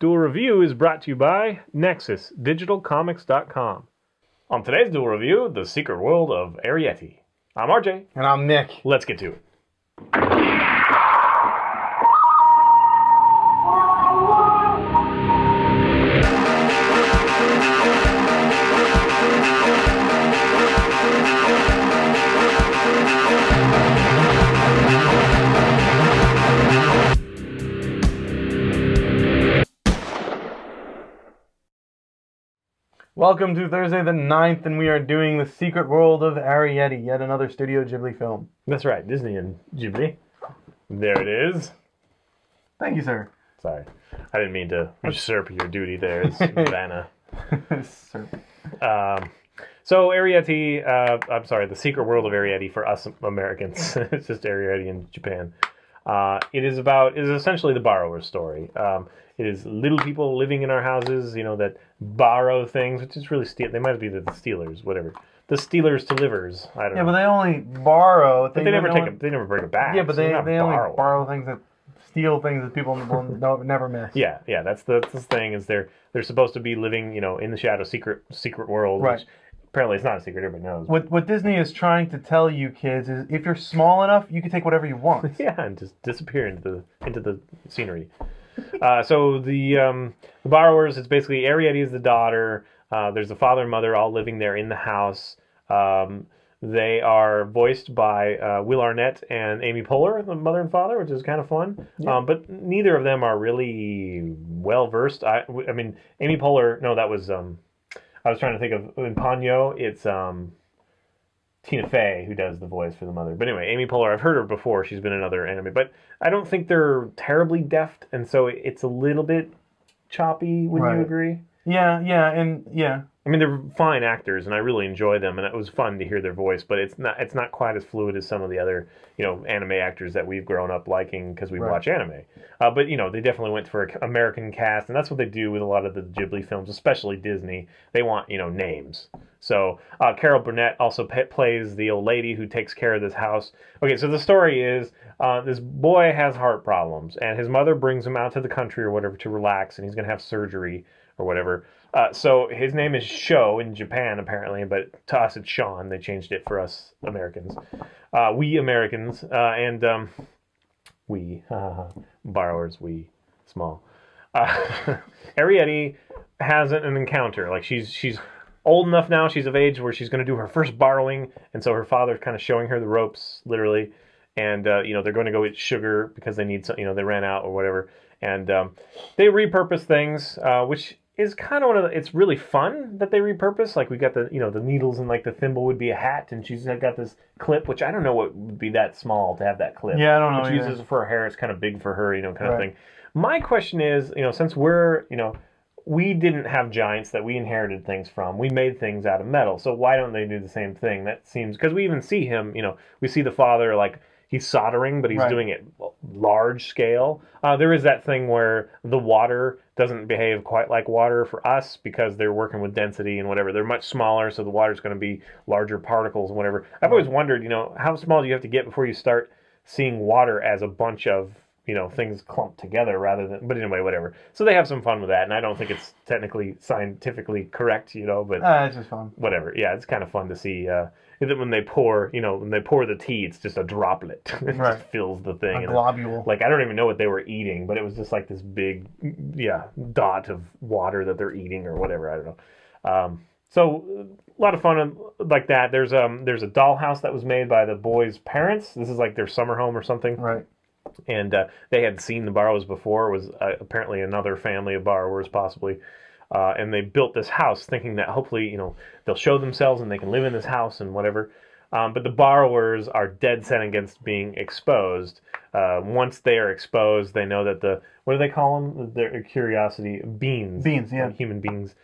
Duel Review is brought to you by NexusDigitalComics.com. On today's Duel Review, The Secret World of Arrietty. I'm RJ. And I'm Nick. Let's get to it. Welcome to Thursday the 9th, and we are doing The Secret World of Arrietty, yet another Studio Ghibli film. That's right, Disney and Ghibli. There it is. Thank you, sir. Sorry, I didn't mean to usurp your duty there. It's Vanna. Sir. So Arrietty, I'm sorry, The Secret World of Arrietty for us Americans. It's just Arrietty in Japan. It is essentially the borrower's story. It is little people living in our houses, you know, that borrow things, which is really they might be the stealers, whatever. The stealers to livers. I don't know. Yeah, but they only borrow things. But they never they never bring it back. Yeah, but so they only borrow things that steal things that people will never miss. Yeah, that's the thing is they're supposed to be living, you know, in the shadow secret world, right. Which apparently it's not a secret, everybody knows. What Disney is trying to tell you kids is if you're small enough, you can take whatever you want. Yeah, and just disappear into the scenery. So the borrowers, it's basically Arrietty is the daughter. There's the father and mother all living there in the house. They are voiced by Will Arnett and Amy Poehler, the mother and father, which is kind of fun. Yeah. But neither of them are really well versed. I mean, Amy Poehler. No, that was I was trying to think of in Ponyo. It's Tina Fey who does the voice for the mother. But anyway, Amy Poehler, I've heard her before. She's been in other anime, but I don't think they're terribly deft, and so it's a little bit choppy. Would you agree? Yeah. I mean, they're fine actors, and I really enjoy them, and it was fun to hear their voice. But it's not quite as fluid as some of the other, you know, anime actors that we've grown up liking because we watch anime. But you know, they definitely went for an American cast, and that's what they do with a lot of the Ghibli films, especially Disney. They want, you know, names. So Carol Burnett also plays the old lady who takes care of this house. Okay, so the story is this boy has heart problems, and his mother brings him out to the country or whatever to relax, and he's going to have surgery or whatever. So his name is Sho in Japan, apparently, but to us it's Sean. They changed it for us Americans. We Americans, and we, borrowers, we, small. Arrietty has an encounter. Like, she's old enough now, she's of age where she's going to do her first borrowing, and so her father's kind of showing her the ropes, literally. And, you know, they're going to go eat sugar because they need some, you know, they ran out or whatever. And they repurpose things, which is kind of it's really fun that they repurpose. Like, we got the, you know, the needles, and like the thimble would be a hat, and she's got this clip, which I don't know what would be that small to have that clip. Yeah, I don't know. She uses it for her hair. It's kind of big for her, you know, kind of thing. My question is, you know, since we're, you know, we didn't have giants that we inherited things from. We made things out of metal. So why don't they do the same thing? That seems, because we even see him, you know, we see the father, like, he's soldering, but he's doing it large scale. There is that thing where the water doesn't behave quite like water for us because they're working with density and whatever. They're much smaller, so the water's going to be larger particles and whatever. I've always wondered, you know, how small do you have to get before you start seeing water as a bunch of, you know, things clumped together rather than... But anyway, whatever. So they have some fun with that, and I don't think it's technically, scientifically correct, you know, but... it's just fun. Whatever. Yeah, it's kind of fun to see... when they pour, you know, when they pour the tea, it's just a droplet. It just fills the thing. A globule. Like, I don't even know what they were eating, but it was just like this big, dot of water that they're eating or whatever. I don't know. So a lot of fun like that. There's a dollhouse that was made by the boys' parents. This is like their summer home or something. Right. And they had seen the borrowers before. It was apparently another family of borrowers, possibly. And they built this house thinking that hopefully, you know, they'll show themselves and they can live in this house and whatever. But the borrowers are dead set against being exposed. Once they are exposed, they know that what do they call them? Their curiosity, beings. Beings, yeah. Human beings.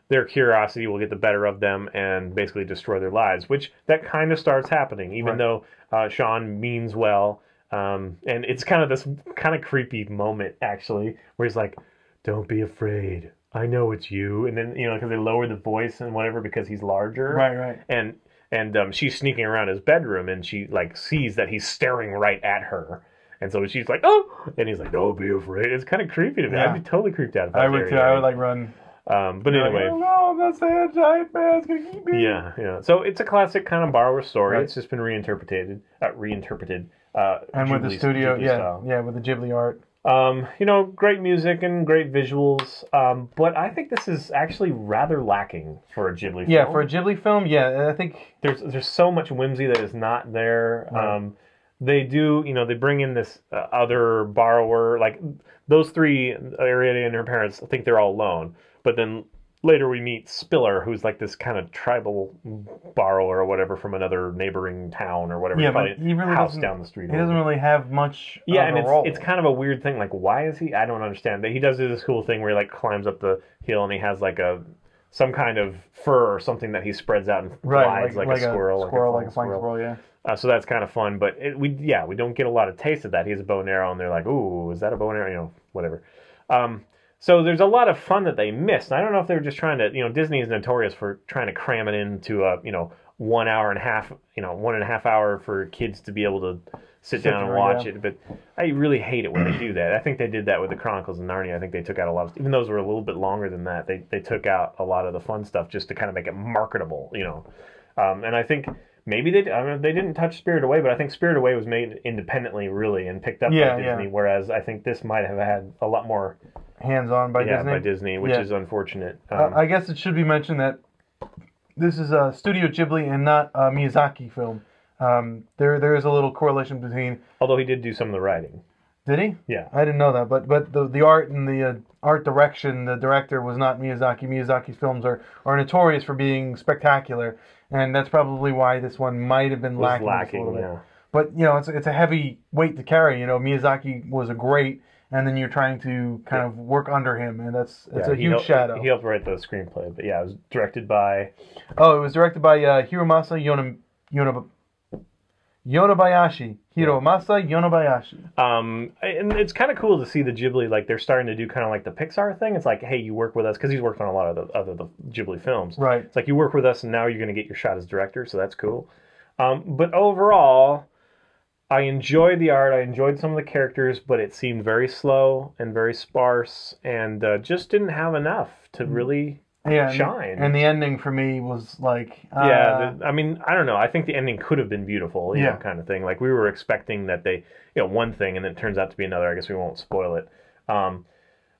Their curiosity will get the better of them and basically destroy their lives, which that kind of starts happening, even though Sean means well. And it's kind of this kind of creepy moment, actually, where he's like, "Don't be afraid. I know it's you." And then, you know, because they lower the voice and whatever because he's larger. Right. And she's sneaking around his bedroom, and she, like, sees that he's staring right at her. And so she's like, oh, and he's like, don't be afraid. It's kind of creepy to me. Yeah. I'd be totally creeped out if I was would too. Arrietty. I would like run. But anyway. Like, oh, no, I'm not saying a giant man's gonna keep me. Yeah, yeah. So it's a classic kind of borrower story. Right. It's just been reinterpreted. And with the Ghibli's- studio, Ghibli yeah, style. yeah, with the Ghibli art. Great music and great visuals. But I think this is actually rather lacking for a Ghibli film. Yeah, for a Ghibli film, yeah, I think There's so much whimsy that is not there. Right. They do, they bring in this other borrower. Like those three, Arrietty and her parents, I think they're all alone. But then later we meet Spiller, who's like this kind of tribal borrower or whatever from another neighboring town or whatever. Yeah, Probably but he really house doesn't- down the street. he doesn't really have much. Yeah, of and a role. it's kind of a weird thing. Like, why is he? I don't understand. But he does do this cool thing where he like climbs up the hill and he has like some kind of fur or something that he spreads out and flies like a squirrel, like a flying squirrel. Yeah. So that's kind of fun. But we don't get a lot of taste of that. He has a bow and arrow, and they're like, "Ooh, is that a bow and arrow?" Whatever. So there's a lot of fun that they missed. I don't know if they were just trying to, Disney is notorious for trying to cram it into a, 1 hour and a half, 1.5 hour for kids to be able to sit down and watch it. But I really hate it when they do that. I think they did that with the Chronicles of Narnia. I think they took out a lot of, even those were a little bit longer than that. They took out a lot of the fun stuff just to kind of make it marketable, And I think maybe they didn't touch Spirit Away, but I think Spirit Away was made independently, really, and picked up by Disney. Whereas I think this might have had a lot more hands-on by Disney. which is unfortunate. I guess it should be mentioned that this is a Studio Ghibli and not a Miyazaki film. There is a little correlation between. Although he did do some of the writing. Did he? Yeah. I didn't know that, but the art and the art direction, the director was not Miyazaki. Miyazaki's films are notorious for being spectacular, and that's probably why this one might have been lacking just a little bit. Yeah. But it's a heavy weight to carry. Miyazaki was a great. And then you're trying to kind of work under him, and it's a huge shadow. He helped write the screenplay, but it was directed by... Oh, it was directed by Hiromasa Yonebayashi. Hiromasa Yonebayashi. And it's kind of cool to see the Ghibli, like, they're starting to do kind of like the Pixar thing. It's like, hey, you work with us, because he's worked on a lot of the Ghibli films. Right. It's like, you work with us, and now you're going to get your shot as director, so that's cool. But overall... I enjoyed the art. I enjoyed some of the characters, but it seemed very slow and very sparse, and just didn't have enough to really shine. And the ending for me was like, I don't know. I think the ending could have been beautiful, you know, kind of thing. Like we were expecting that they, one thing, and then it turns out to be another. I guess we won't spoil it.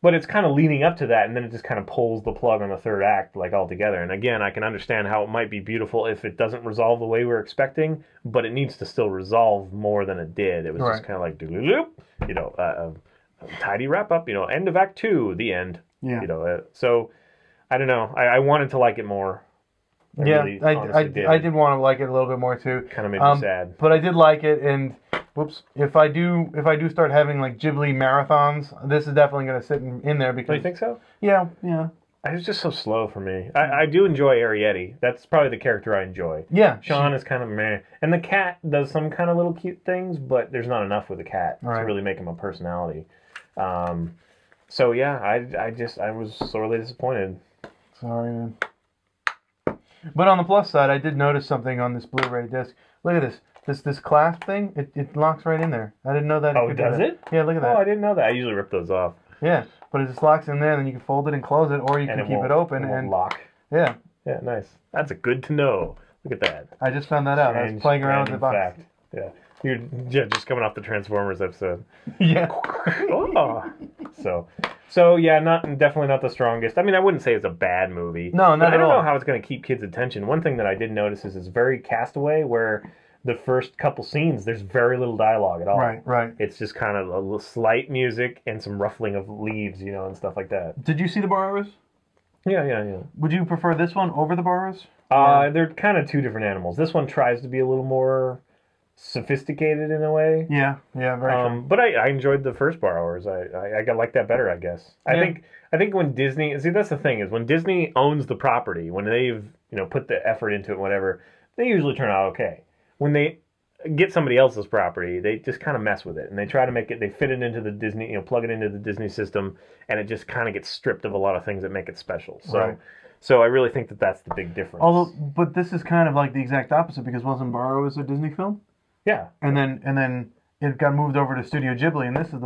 But it's kind of leading up to that, and then it just kind of pulls the plug on the third act, like, altogether. And again, I can understand how it might be beautiful if it doesn't resolve the way we're expecting, but it needs to still resolve more than it did. It was just kind of like, doop, tidy wrap up, end of Act 2, the end. Yeah. So, I don't know. I wanted to like it more. I did want to like it a little bit more, too. Kind of made me sad. But I did like it, and... Whoops! If I do start having like Ghibli marathons, this is definitely going to sit in there because. Oh, you think so? Yeah. It was just so slow for me. I do enjoy Arrietty. That's probably the character I enjoy. Yeah. Sean is kind of meh, and the cat does some kind of little cute things, but there's not enough with the cat to really make him a personality. So yeah, I was sorely disappointed. Sorry, man. But on the plus side, I did notice something on this Blu-ray disc. Look at this. This clasp thing, it locks right in there. I didn't know that. Oh, does it? Yeah, look at that. Oh, I didn't know that. I usually rip those off. Yeah, but it just locks in there, and then you can fold it and close it, or you can keep it open and lock. Yeah. Yeah, nice. That's a good to know. Look at that. I just found that out. I was playing around with the box. Fact. Yeah. You're just coming off the Transformers episode. Yeah. Oh. So yeah, definitely not the strongest. I mean, I wouldn't say it's a bad movie. No, not at all. I don't know how it's going to keep kids' attention. One thing that I did notice is it's very Castaway, where the first couple scenes, there's very little dialogue at all. Right. It's just kind of a little slight music and some ruffling of leaves, and stuff like that. Did you see the Borrowers? Yeah. Would you prefer this one over the Borrowers? They're kind of two different animals. This one tries to be a little more sophisticated in a way. Yeah, very true. But I enjoyed the first Borrowers. I like that better, I guess. I think when Disney, that's the thing, is when Disney owns the property, when they've put the effort into it, whatever, they usually turn out okay. When they get somebody else's property, they just kind of mess with it, and they try to make it, they fit it into the Disney, plug it into the Disney system, and it just kind of gets stripped of a lot of things that make it special. So I really think that's the big difference. But this is kind of like the exact opposite, because wasn't Borrowers a Disney film? Yeah. And then it got moved over to Studio Ghibli, and this is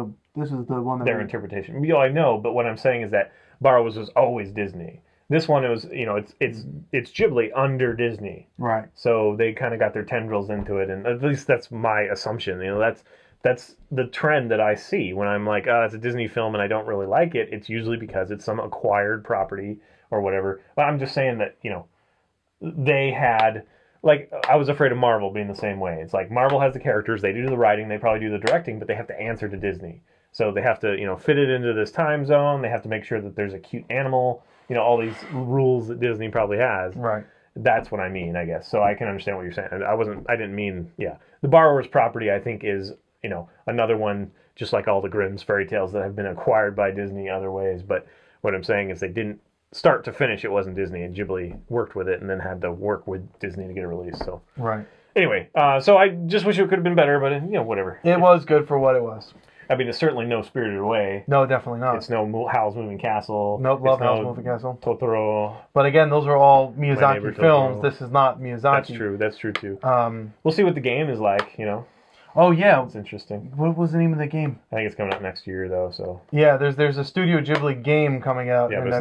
the one that their interpretation. You know, I know, but what I'm saying is that Borrow was always Disney. This one, it was, you know, it's Ghibli under Disney. Right. So they kind of got their tendrils into it, and at least that's my assumption. You know, that's the trend that I see when I'm like, oh, it's a Disney film and I don't really like it. It's usually because it's some acquired property or whatever. But I'm just saying that, you know, they had, like, I was afraid of Marvel being the same way. It's like Marvel has the characters, they do the writing, they probably do the directing, but they have to answer to Disney. So they have to, you know, fit it into this time zone. They have to make sure that there's a cute animal. You know, all these rules that Disney probably has. Right. That's what I mean, I guess. So I can understand what you're saying. I didn't mean, yeah. The Borrower's property, I think, is, you know, another one, just like all the Grimm's fairy tales that have been acquired by Disney other ways. But what I'm saying is they didn't start to finish. It wasn't Disney, and Ghibli worked with it and then had to work with Disney to get it released. So right. Anyway, so I just wish it could have been better, but, you know, whatever. It was good for what it was. I mean, it's certainly no Spirited Away. No, definitely not. It's no Howl's Moving Castle. Nope, love Howl's Moving Castle. Totoro. But again, those are all Miyazaki films. Totoro. This is not Miyazaki. That's true too. We'll see what the game is like, you know. Oh, yeah. It's interesting. What was the name of the game? I think it's coming out next year, though, so. Yeah, there's a Studio Ghibli game coming out. Yeah, but it's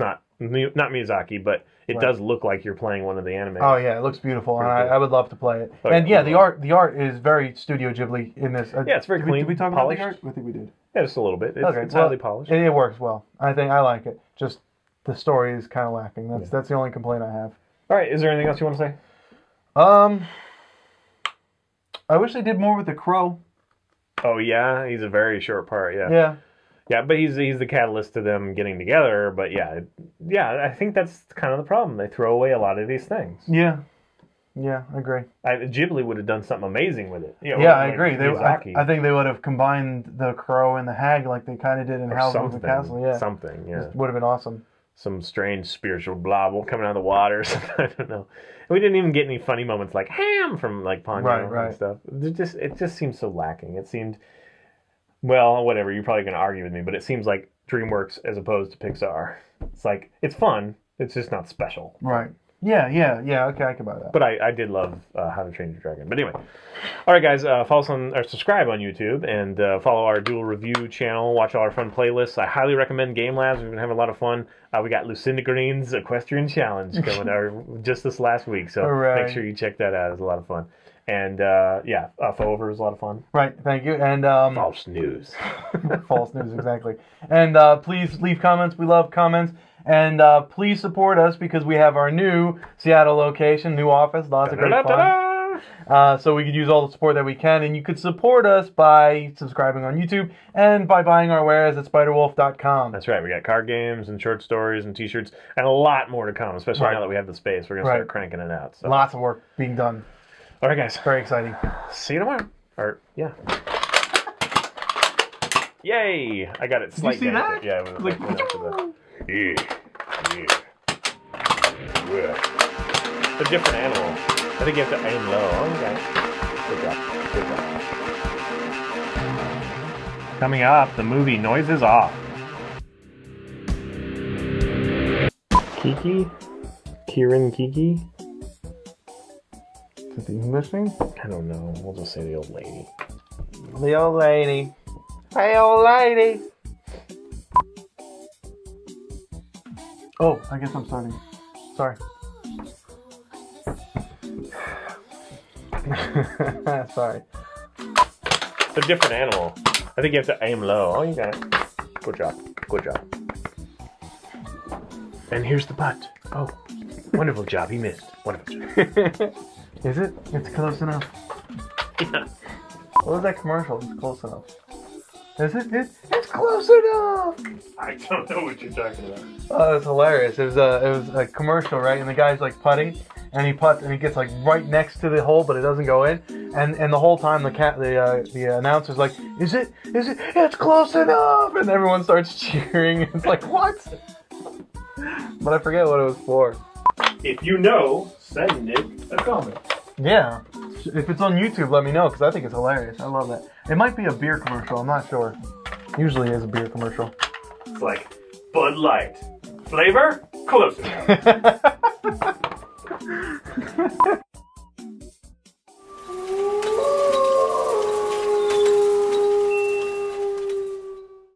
not Miyazaki, but it does look like you're playing one of the anime. Oh yeah, it looks beautiful, and I would love to play it. And yeah, the art is very Studio Ghibli in this. Yeah, it's very clean. Did we talk polished. about the art? I think we did. Yeah, just a little bit. It's highly polished. It works well. I like it. Just the story is kind of lacking. That's the only complaint I have. All right, is there anything else you want to say? I wish they did more with the crow. Oh yeah, he's a very short part. Yeah. Yeah. Yeah, but he's the catalyst to them getting together. But yeah, I think that's kind of the problem. They throw away a lot of these things. Yeah, I agree. Ghibli would have done something amazing with it. You know, yeah, I agree. I think they would have combined the crow and the hag like they kind of did in Howl's Moving Castle. Yeah, something. Yeah, would have been awesome. Some strange spiritual blob coming out of the water. I don't know. And we didn't even get any funny moments like Ham from like Ponyo and stuff. It just seems so lacking. It seemed. Well, whatever, you're probably going to argue with me, but it seems like DreamWorks as opposed to Pixar. It's like, it's fun, it's just not special. Right. Yeah, okay, I can buy that. But I did love How to Train Your Dragon. But anyway. All right, guys, follow us on, or subscribe on YouTube, and follow our Duel Review channel, watch all our fun playlists. I highly recommend Game Labs. We've been having a lot of fun. We got Lucinda Green's Equestrian Challenge coming out just this last week, so make sure you check that out. It's a lot of fun. And, Fover is a lot of fun. Right, thank you. And false news. False news, exactly. And please leave comments. We love comments. And please support us because we have our new Seattle location, new office, lots of great fun. So we could use all the support that we can. And you could support us by subscribing on YouTube and by buying our wares at spiderwolf.com. That's right. We got card games and short stories and t-shirts and a lot more to come, especially now that we have the space. We're going to start cranking it out. So. Lots of work being done. All right, guys. Very exciting. See you tomorrow. Or, yeah. Yay! I got it. Did you see that? Yeah. It was like, yeah. It's a different animal. I think you have to aim low. Okay. Good job. Coming up, the movie Noises Off. Kiki? Kieran Kiki? Is it the English thing? I don't know. We'll just say the old lady. The old lady. Hey, old lady. Oh, I guess I'm starting. Sorry. Sorry. It's a different animal. I think you have to aim low. Oh, you got it. Good job. Good job. And here's the putt. Oh, wonderful job. He missed. Wonderful job. Is it? It's close enough. Yeah. What was that commercial? It's close enough. Is it? It's close enough! I don't know what you're talking about. Oh, it's hilarious. It was a commercial, right? And the guy's like putting, and he putts, and he gets like right next to the hole, but it doesn't go in. And the whole time the announcer's like, is it? It's close enough! And everyone starts cheering. It's like, what? But I forget what it was for. If you know, send it a comment. Yeah. If it's on YouTube, let me know, because I think it's hilarious. I love that. It might be a beer commercial. I'm not sure. Usually it is a beer commercial. It's like Bud Light. Flavor? Close enough.